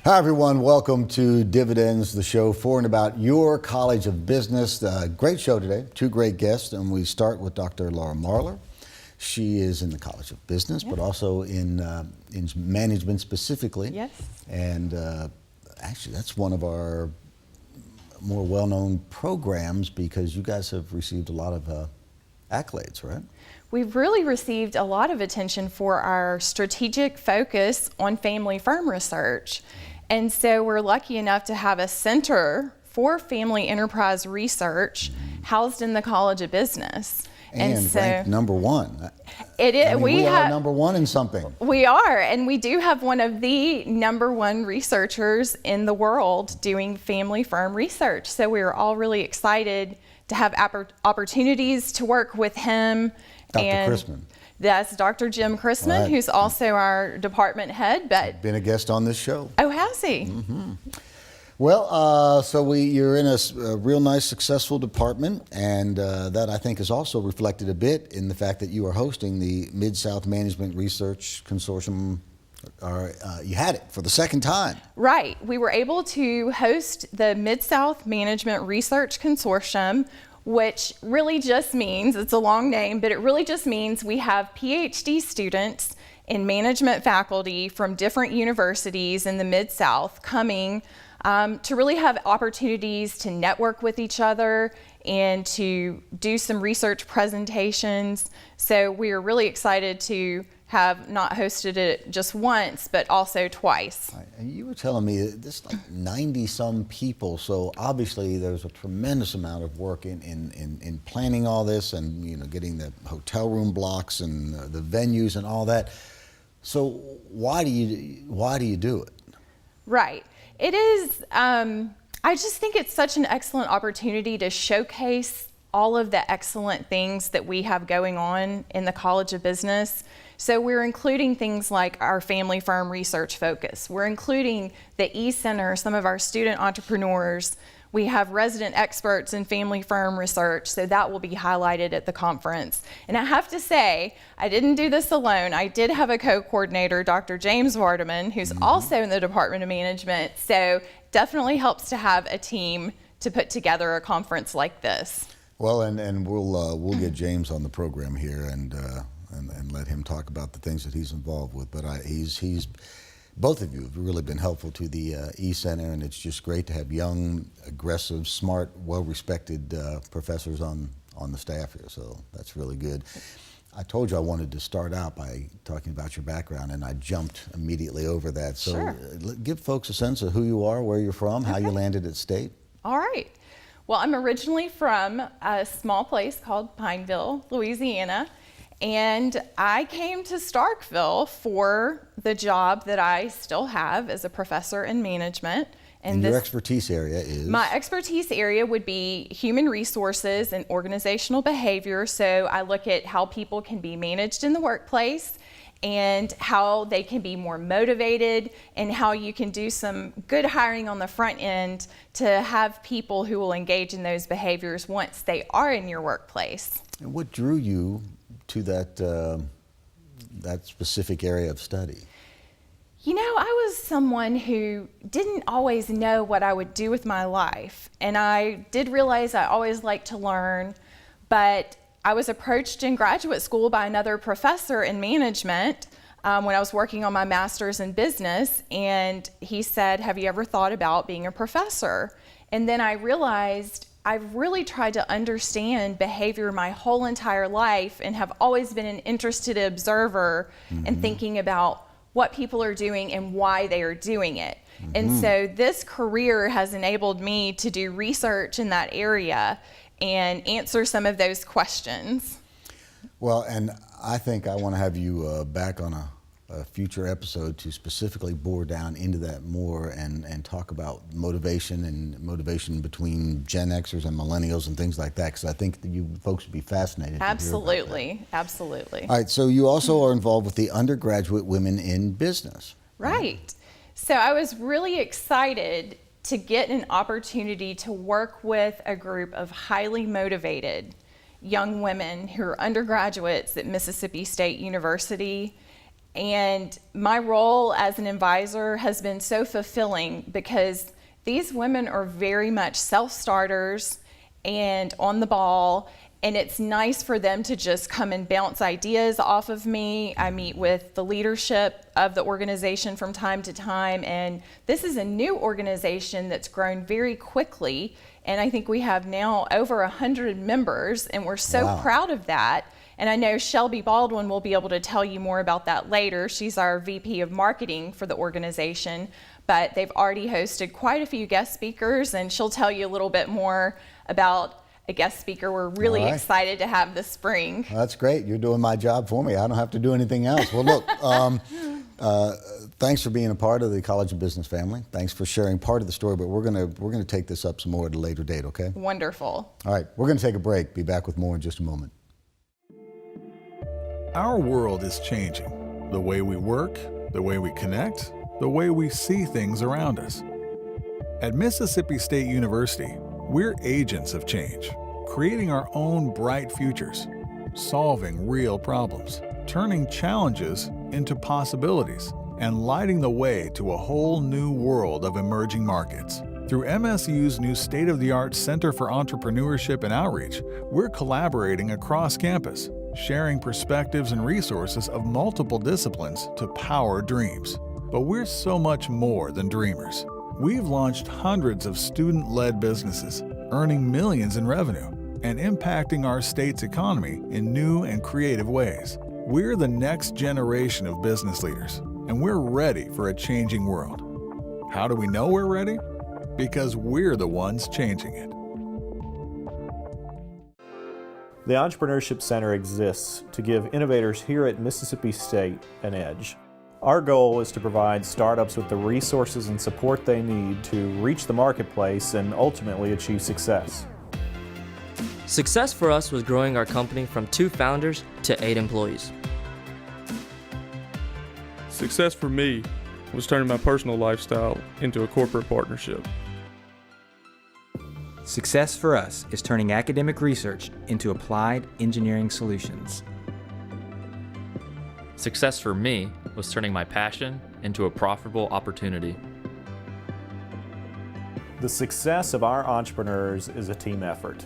Hi everyone, welcome to Dividends, the show for and about your College of Business. Great show today, two great guests, and we start with Dr. Laura Marler. She is in the College of Business, but also in management specifically. Yes. And actually that's one of our more well-known programs because you guys have received a lot of accolades, right? We've really received a lot of attention for our strategic focus on family firm research. And so we're lucky enough to have a center for family enterprise research housed in the College of Business. And so ranked number one. It is. I mean, we are number one in something. We are, and we do have one of the number one researchers in the world doing family firm research. So we are all really excited to have opportunities to work with him. Dr. Chrisman. That's Dr. Jim Chrisman, Right. who's also our department head. But Been a guest on this show. oh, has he? Mm-hmm. Well, so you're in a real nice, successful department, and that I think is also reflected a bit in the fact that you are hosting the Mid-South Management Research Consortium. You had it for the second time. Right. We were able to host the Mid-South Management Research Consortium, which really just means, it's a long name, but it really just means we have PhD students in management faculty from different universities in the Mid-South coming to really have opportunities to network with each other and to do some research presentations. So we are really excited to have not hosted it just once, but also twice. And you were telling me that there's like 90-some people, so obviously there's a tremendous amount of work in planning all this and getting the hotel room blocks and the venues and all that. So why do you do it? Right. It is, I just think it's such an excellent opportunity to showcase all of the excellent things that we have going on in the College of Business. So we're including things like our family firm research focus. We're including the E-Center, some of our student entrepreneurs. We have resident experts in family firm research, so that will be highlighted at the conference. And I have to say, I didn't do this alone. I did have a co-coordinator, Dr. James Vardaman, who's also in the Department of Management, so definitely helps to have a team to put together a conference like this. Well, and we'll get James on the program here and let him talk about the things that he's involved with. But he's both of you have really been helpful to the E-Center, and it's just great to have young, aggressive, smart, well-respected professors on the staff here. So that's really good. I told you I wanted to start out by talking about your background, and I jumped immediately over that. So Sure. Give folks a sense of who you are, where you're from, how you landed at State. All right. Well, I'm originally from a small place called Pineville, Louisiana, and I came to Starkville for the job that I still have as a professor in management. And your expertise area is? My expertise area would be human resources and organizational behavior. So I look at how people can be managed in the workplace and how they can be more motivated and how you can do some good hiring on the front end to have people who will engage in those behaviors once they are in your workplace. And what drew you to that specific area of study? You know, I was someone who didn't always know what I would do with my life, and I did realize I always liked to learn, but I was approached in graduate school by another professor in management when I was working on my master's in business, and he said, "Have you ever thought about being a professor?" And then I realized I've really tried to understand behavior my whole entire life and have always been an interested observer and thinking about what people are doing and why they are doing it. And so this career has enabled me to do research in that area and answer some of those questions. Well, and I think I want to have you back on a future episode to specifically bore down into that more and talk about motivation between Gen Xers and millennials and things like that, because I think that you folks would be fascinated. Absolutely, absolutely. All right, so you also are involved with the Undergraduate Women in Business. Right. So I was really excited to get an opportunity to work with a group of highly motivated young women who are undergraduates at Mississippi State University. And my role as an advisor has been so fulfilling because these women are very much self-starters and on the ball, and it's nice for them to just come and bounce ideas off of me. I meet with the leadership of the organization from time to time, and this is a new organization that's grown very quickly, and I think we have now over 100 members, and we're so proud of that. And I know Shelby Baldwin will be able to tell you more about that later. She's our VP of marketing for the organization, but they've already hosted quite a few guest speakers, and she'll tell you a little bit more about a guest speaker we're really excited to have this spring. Well, that's great. You're doing my job for me. I don't have to do anything else. Well, look, thanks for being a part of the College of Business family. Thanks for sharing part of the story, but we're gonna take this up some more at a later date, okay? Wonderful. All right, we're gonna take a break. Be back with more in just a moment. Our world is changing. The way we work, the way we connect, the way we see things around us. At Mississippi State University, we're agents of change, creating our own bright futures, solving real problems, turning challenges into possibilities, and lighting the way to a whole new world of emerging markets. Through MSU's new state-of-the-art Center for Entrepreneurship and Outreach, we're collaborating across campus, sharing perspectives and resources of multiple disciplines to power dreams. But we're so much more than dreamers. We've launched hundreds of student-led businesses, earning millions in revenue, and impacting our state's economy in new and creative ways. We're the next generation of business leaders, and we're ready for a changing world. How do we know we're ready? Because we're the ones changing it. The Entrepreneurship Center exists to give innovators here at Mississippi State an edge. Our goal is to provide startups with the resources and support they need to reach the marketplace and ultimately achieve success. Success for us was growing our company from 2 founders to 8 employees. Success for me was turning my personal lifestyle into a corporate partnership. Success for us is turning academic research into applied engineering solutions. Success for me was turning my passion into a profitable opportunity. The success of our entrepreneurs is a team effort.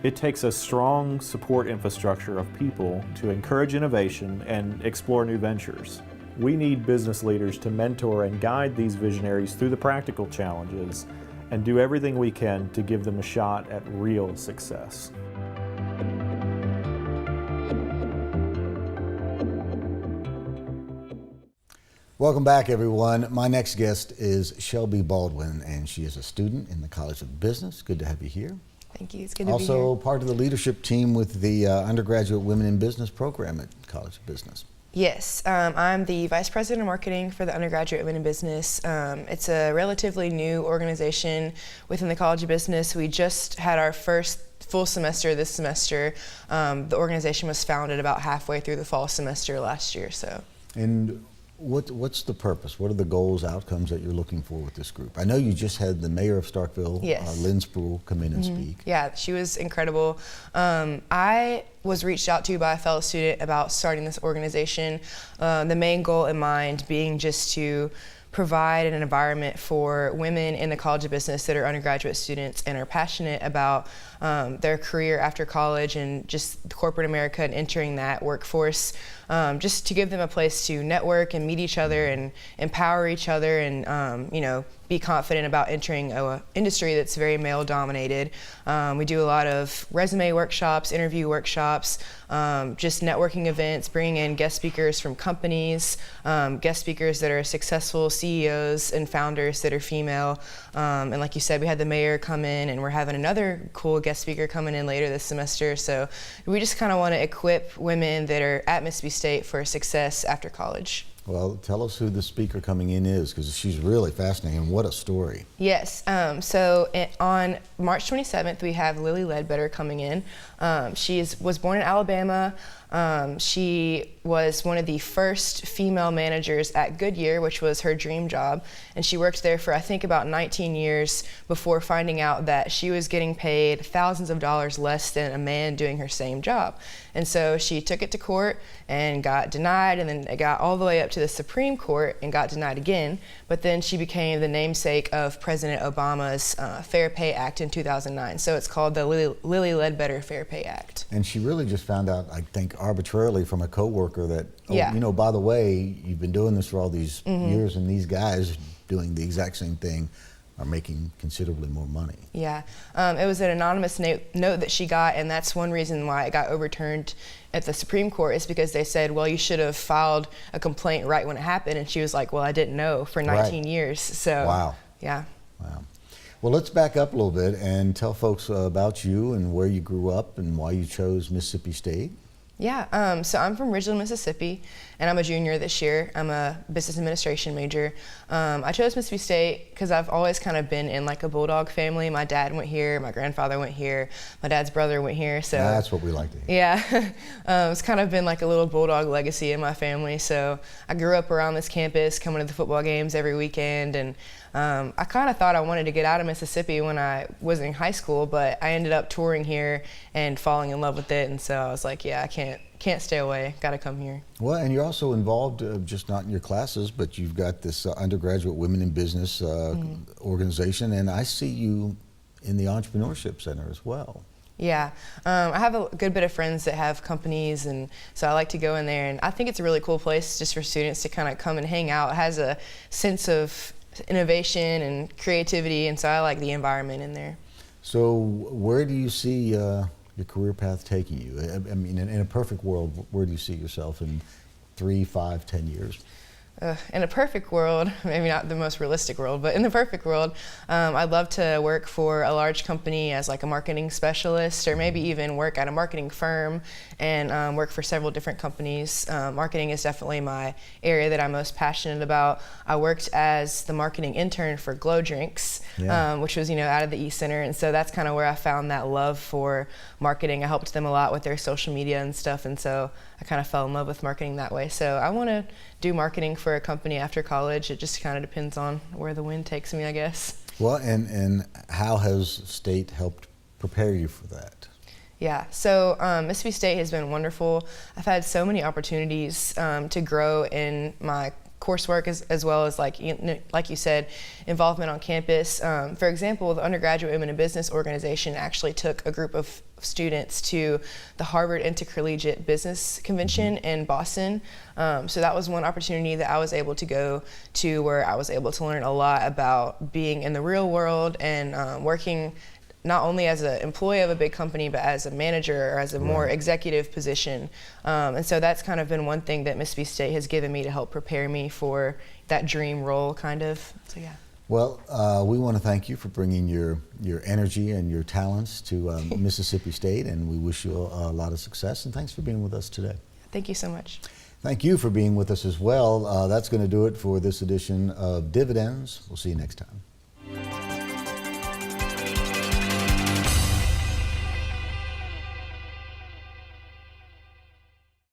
It takes a strong support infrastructure of people to encourage innovation and explore new ventures. We need business leaders to mentor and guide these visionaries through the practical challenges and do everything we can to give them a shot at real success. Welcome back, everyone. My next guest is Shelby Baldwin, and she is a student in the College of Business. Good to have you here. Thank you. It's good to be here. Also part of the leadership team with the undergraduate Women in Business program at College of Business. Yes, I'm the Vice President of Marketing for the undergraduate Women in Business. It's a relatively new organization within the College of Business. We just had our first full semester this semester. The organization was founded about halfway through the fall semester last year. And what's the purpose? What are the goals, outcomes that you're looking for with this group? I know you just had the mayor of Starkville, Lynn Spruill, come in and speak. Yeah, she was incredible. I was reached out to by a fellow student about starting this organization. The main goal in mind being just to provide an environment for women in the College of Business that are undergraduate students and are passionate about their career after college and just corporate America and entering that workforce, just to give them a place to network and meet each other and empower each other and be confident about entering an industry that's very male dominated. We do a lot of resume workshops, interview workshops, just networking events, bringing in guest speakers from companies, guest speakers that are successful CEOs and founders that are female. And like you said, we had the mayor come in, and we're having another cool guest speaker coming in later this semester. So we just kind of want to equip women that are at Mississippi State for success after college. Well, tell us who the speaker coming in is, because she's really fascinating, and what a story. Yes, on March 27th, we have Lily Ledbetter coming in. She was born in Alabama, She was one of the first female managers at Goodyear, which was her dream job. And she worked there for, I think, about 19 years before finding out that she was getting paid thousands of dollars less than a man doing her same job. And so she took it to court and got denied, and then it got all the way up to the Supreme Court and got denied again. But then she became the namesake of President Obama's Fair Pay Act in 2009. So it's called the Lilly Ledbetter Fair Pay Act. And she really just found out, I think, arbitrarily from a coworker that, oh, Yeah. you know, by the way, you've been doing this for all these years, and these guys doing the exact same thing are making considerably more money. Yeah, it was an anonymous note that she got, and that's one reason why it got overturned at the Supreme Court, is because they said, well, you should have filed a complaint right when it happened, and she was like, well, I didn't know for 19 years. So, wow. Yeah. Wow. Well, let's back up a little bit and tell folks about you and where you grew up and why you chose Mississippi State. Yeah, so I'm from Ridgeland, Mississippi, and I'm a junior this year. I'm a business administration major. I chose Mississippi State because I've always kind of been in like a Bulldog family. My dad went here, my grandfather went here, my dad's brother went here. So that's what we like to hear. Yeah, it's kind of been like a little Bulldog legacy in my family. So I grew up around this campus, coming to the football games every weekend, and I kind of thought I wanted to get out of Mississippi when I was in high school, but I ended up touring here and falling in love with it, and so I was like, yeah, I can't stay away, gotta come here. Well, and you're also involved, just not in your classes, but you've got this undergraduate Women in Business organization, and I see you in the Entrepreneurship Center as well. Yeah, I have a good bit of friends that have companies, and so I like to go in there, and I think it's a really cool place just for students to kind of come and hang out. It has a sense of innovation and creativity, and so I like the environment in there. So where do you see your career path taking you? I mean, in a perfect world, where do you see yourself in 3, 5, 10 years? In a perfect world, maybe not the most realistic world, but in the perfect world, I'd love to work for a large company as like a marketing specialist, or maybe even work at a marketing firm and work for several different companies. Marketing is definitely my area that I'm most passionate about. I worked as the marketing intern for Glow Drinks, which was, out of the East Center, and so that's kind of where I found that love for marketing. I helped them a lot with their social media and stuff, and so I kind of fell in love with marketing that way. So I want to do marketing for a company after college. It just kind of depends on where the wind takes me, I guess. Well, and how has State helped prepare you for that? Yeah, so Mississippi State has been wonderful. I've had so many opportunities to grow in my coursework as well as, like you said, involvement on campus. For example, the undergraduate Women in Business organization actually took a group of students to the Harvard Intercollegiate Business Convention in Boston. So that was one opportunity that I was able to go to, where I was able to learn a lot about being in the real world and working not only as an employee of a big company, but as a manager or as a more executive position. And so that's kind of been one thing that Mississippi State has given me to help prepare me for that dream role, kind of. So yeah. Well, we want to thank you for bringing your energy and your talents to Mississippi State, and we wish you a lot of success, and thanks for being with us today. Thank you so much. Thank you for being with us as well. That's going to do it for this edition of Dividends. We'll see you next time.